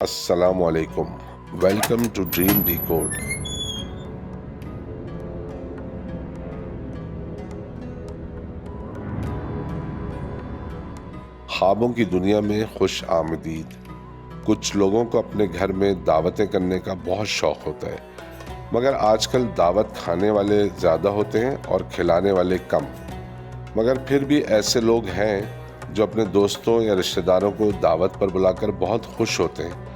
السلام علیکم، welcome to Dream Decode. خوابوں کی دنیا میں خوش آمدید۔ کچھ لوگوں کو اپنے گھر میں دعوتیں کرنے کا بہت شوق ہوتا ہے، مگر آج کل دعوت کھانے والے زیادہ ہوتے ہیں اور کھلانے والے کم۔ مگر پھر بھی ایسے لوگ ہیں جو اپنے دوستوں یا رشتہ داروں کو دعوت پر بلا کر بہت خوش ہوتے ہیں،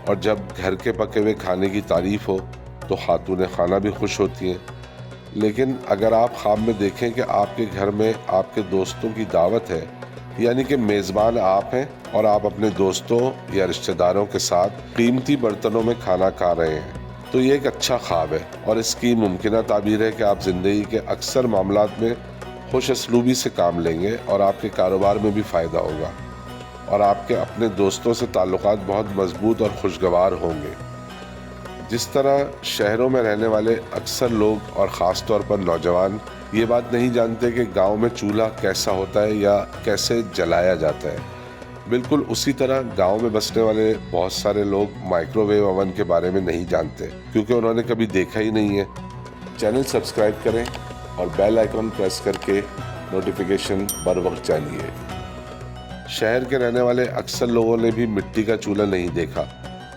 اور جب گھر کے پکے ہوئے کھانے کی تعریف ہو تو خاتون خانہ بھی خوش ہوتی ہیں۔ لیکن اگر آپ خواب میں دیکھیں کہ آپ کے گھر میں آپ کے دوستوں کی دعوت ہے، یعنی کہ میزبان آپ ہیں اور آپ اپنے دوستوں یا رشتہ داروں کے ساتھ قیمتی برتنوں میں کھانا کھا رہے ہیں، تو یہ ایک اچھا خواب ہے، اور اس کی ممکنہ تعبیر ہے کہ آپ زندگی کے اکثر معاملات میں خوش اسلوبی سے کام لیں گے اور آپ کے کاروبار میں بھی فائدہ ہوگا، اور آپ کے اپنے دوستوں سے تعلقات بہت مضبوط اور خوشگوار ہوں گے۔ جس طرح شہروں میں رہنے والے اکثر لوگ اور خاص طور پر نوجوان یہ بات نہیں جانتے کہ گاؤں میں چولہا کیسا ہوتا ہے یا کیسے جلایا جاتا ہے، بالکل اسی طرح گاؤں میں بسنے والے بہت سارے لوگ مائکرو ویو اوون کے بارے میں نہیں جانتے، کیونکہ انہوں نے کبھی دیکھا ہی نہیں ہے۔ چینل سبسکرائب کریں اور بیل آئیکن پریس کر کے نوٹیفیکیشن بر وقت جانیے۔ شہر کے رہنے والے اکثر لوگوں نے بھی مٹی کا چولہا نہیں دیکھا،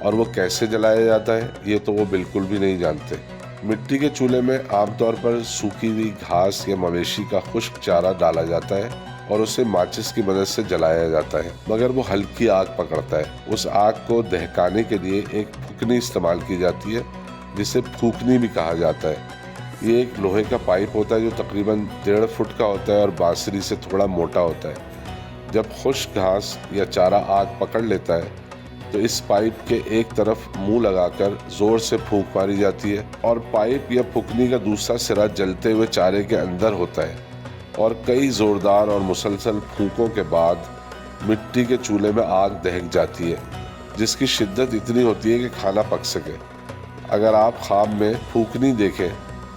اور وہ کیسے جلایا جاتا ہے یہ تو وہ بالکل بھی نہیں جانتے۔ مٹی کے چولہے میں عام طور پر سوکھی ہوئی گھاس یا مویشی کا خشک چارہ ڈالا جاتا ہے اور اسے ماچس کی مدد سے جلایا جاتا ہے، مگر وہ ہلکی آگ پکڑتا ہے۔ اس آگ کو دہکانے کے لیے ایک پھوکنی استعمال کی جاتی ہے، جسے پھوکنی بھی کہا جاتا ہے۔ یہ ایک لوہے کا پائپ ہوتا ہے جو تقریباً 1.5 فٹ کا ہوتا ہے اور بانسری سے تھوڑا موٹا ہوتا ہے۔ جب خشک گھاس یا چارہ آگ پکڑ لیتا ہے تو اس پائپ کے ایک طرف منہ لگا کر زور سے پھونک ماری جاتی ہے، اور پائپ یا پھکنی کا دوسرا سرا جلتے ہوئے چارے کے اندر ہوتا ہے، اور کئی زوردار اور مسلسل پھونکوں کے بعد مٹی کے چولہے میں آگ دہک جاتی ہے، جس کی شدت اتنی ہوتی ہے کہ کھانا پک سکے۔ اگر آپ خواب میں پھونکنی دیکھیں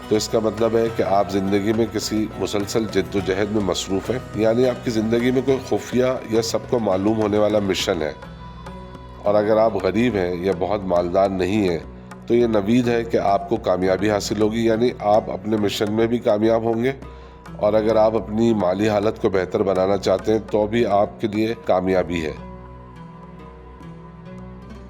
تو اس کا مطلب ہے کہ آپ زندگی میں کسی مسلسل جد و جہد میں مصروف ہیں، یعنی آپ کی زندگی میں کوئی خفیہ یا سب کو معلوم ہونے والا مشن ہے۔ اور اگر آپ غریب ہیں یا بہت مالدار نہیں ہیں تو یہ نوید ہے کہ آپ کو کامیابی حاصل ہوگی، یعنی آپ اپنے مشن میں بھی کامیاب ہوں گے، اور اگر آپ اپنی مالی حالت کو بہتر بنانا چاہتے ہیں تو بھی آپ کے لیے کامیابی ہے،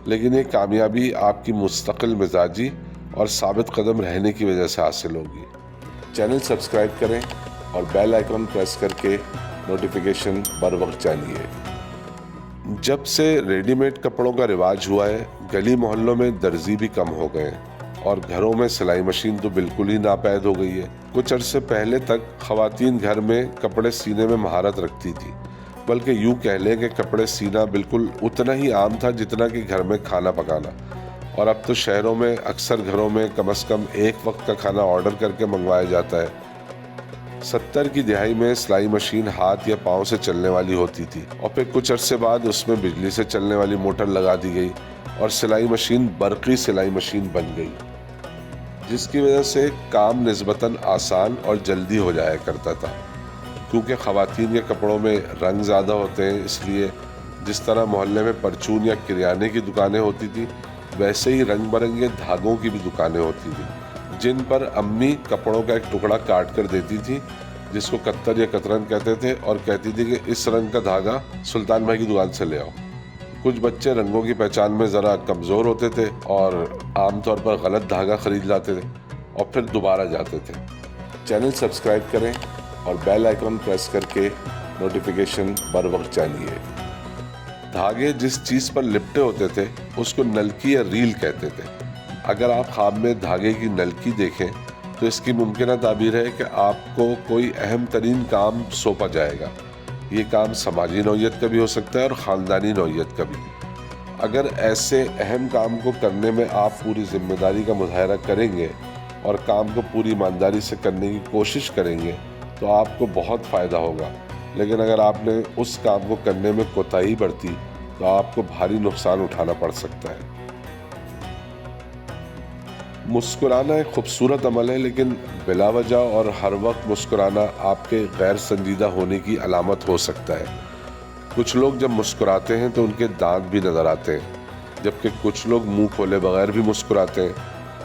لیکن یہ کامیابی آپ کی مستقل مزاجی اور ثابت قدم رہنے کی وجہ سے حاصل ہوگی۔ چینل سبسکرائب کریں اور بیل آئیکن پریس کر کے نوٹیفیکیشن بر وقت جانیے۔ جب سے ریڈی میڈ کپڑوں کا رواج ہوا ہے، گلی محلوں میں درزی بھی کم ہو گئے ہیں، اور گھروں میں سلائی مشین تو بالکل ہی ناپید ہو گئی ہے۔ کچھ عرصے پہلے تک خواتین گھر میں کپڑے سینے میں مہارت رکھتی تھی، بلکہ یوں کہہ لیں کہ کپڑے سینا بالکل اتنا ہی عام تھا جتنا کہ گھر میں کھانا پکانا، اور اب تو شہروں میں اکثر گھروں میں کم از کم ایک وقت کا کھانا آرڈر کر کے منگوایا جاتا ہے۔ 70 کی دہائی میں سلائی مشین ہاتھ یا پاؤں سے چلنے والی ہوتی تھی، اور پھر کچھ عرصے بعد اس میں بجلی سے چلنے والی موٹر لگا دی گئی اور سلائی مشین برقی سلائی مشین بن گئی، جس کی وجہ سے کام نسبتاً آسان اور جلدی ہو جایا کرتا تھا۔ کیونکہ خواتین کے کپڑوں میں رنگ زیادہ ہوتے ہیں، اس لیے جس طرح محلے میں پرچون یا کریانے کی دکانیں ہوتی تھی، ویسے ہی رنگ برنگے دھاگوں کی بھی دکانیں ہوتی تھی، جن پر امی کپڑوں کا ایک ٹکڑا کاٹ کر دیتی تھی، جس کو کتر یا کترن کہتے تھے، اور کہتی تھی کہ اس رنگ کا دھاگا سلطان بھائی کی دکان سے لے آؤ۔ کچھ بچے رنگوں کی پہچان میں ذرا کمزور ہوتے تھے اور عام طور پر غلط دھاگا خرید لاتے تھے اور پھر دوبارہ جاتے تھے۔ چینل سبسکرائب کریں اور بیل آئیکن پریس کر کے نوٹیفیکیشن بر وقت جانیے۔ دھاگے جس چیز پر لپٹے ہوتے تھے اس کو نلکی یا ریل کہتے تھے۔ اگر آپ خواب میں دھاگے کی نلکی دیکھیں تو اس کی ممکنہ تعبیر ہے کہ آپ کو کوئی اہم ترین کام سونپا جائے گا۔ یہ کام سماجی نوعیت کا بھی ہو سکتا ہے اور خاندانی نوعیت کا بھی۔ اگر ایسے اہم کام کو کرنے میں آپ پوری ذمہ داری کا مظاہرہ کریں گے اور کام کو پوری ایمانداری سے کرنے کی کوشش کریں گے تو آپ کو بہت فائدہ ہوگا، لیکن اگر آپ نے اس کام کو کرنے میں کوتاہی برتی تو آپ کو بھاری نقصان اٹھانا پڑ سکتا ہے۔ مسکرانا ایک خوبصورت عمل ہے، لیکن بلا وجہ اور ہر وقت مسکرانا آپ کے غیر سنجیدہ ہونے کی علامت ہو سکتا ہے۔ کچھ لوگ جب مسکراتے ہیں تو ان کے دانت بھی نظر آتے ہیں، جبکہ کچھ لوگ منہ کھولے بغیر بھی مسکراتے ہیں،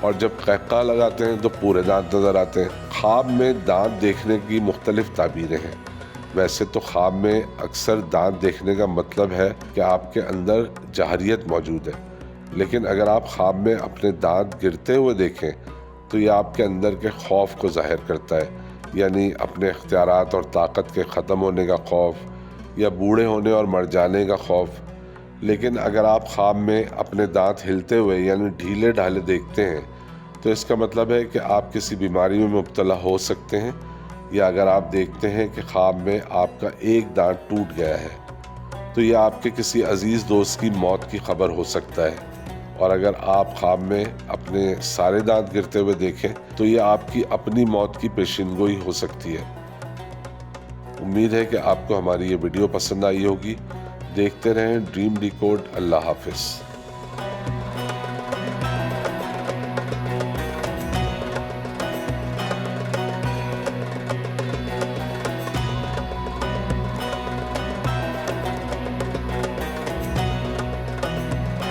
اور جب قہقہ لگاتے ہیں تو پورے دانت نظر آتے ہیں۔ خواب میں دانت دیکھنے کی مختلف تعبیریں ہیں۔ ویسے تو خواب میں اکثر دانت دیکھنے کا مطلب ہے کہ آپ کے اندر جاہریت موجود ہے، لیکن اگر آپ خواب میں اپنے دانت گرتے ہوئے دیکھیں تو یہ آپ کے اندر کے خوف کو ظاہر کرتا ہے، یعنی اپنے اختیارات اور طاقت کے ختم ہونے کا خوف یا بوڑھے ہونے اور مر جانے کا خوف۔ لیکن اگر آپ خواب میں اپنے دانت ہلتے ہوئے یعنی ڈھیلے ڈھالے دیکھتے ہیں تو اس کا مطلب ہے کہ آپ کسی بیماری میں مبتلا ہو سکتے ہیں، یا اگر آپ دیکھتے ہیں کہ خواب میں آپ کا ایک دانت ٹوٹ گیا ہے تو یہ آپ کے کسی عزیز دوست کی موت کی خبر ہو سکتا ہے، اور اگر آپ خواب میں اپنے سارے دانت گرتے ہوئے دیکھیں تو یہ آپ کی اپنی موت کی پیشین گوئی ہو سکتی ہے۔ امید ہے کہ آپ کو ہماری یہ ویڈیو پسند آئی ہوگی۔ دیکھتے رہیں ڈریم ڈیکوڈ۔ اللہ حافظ۔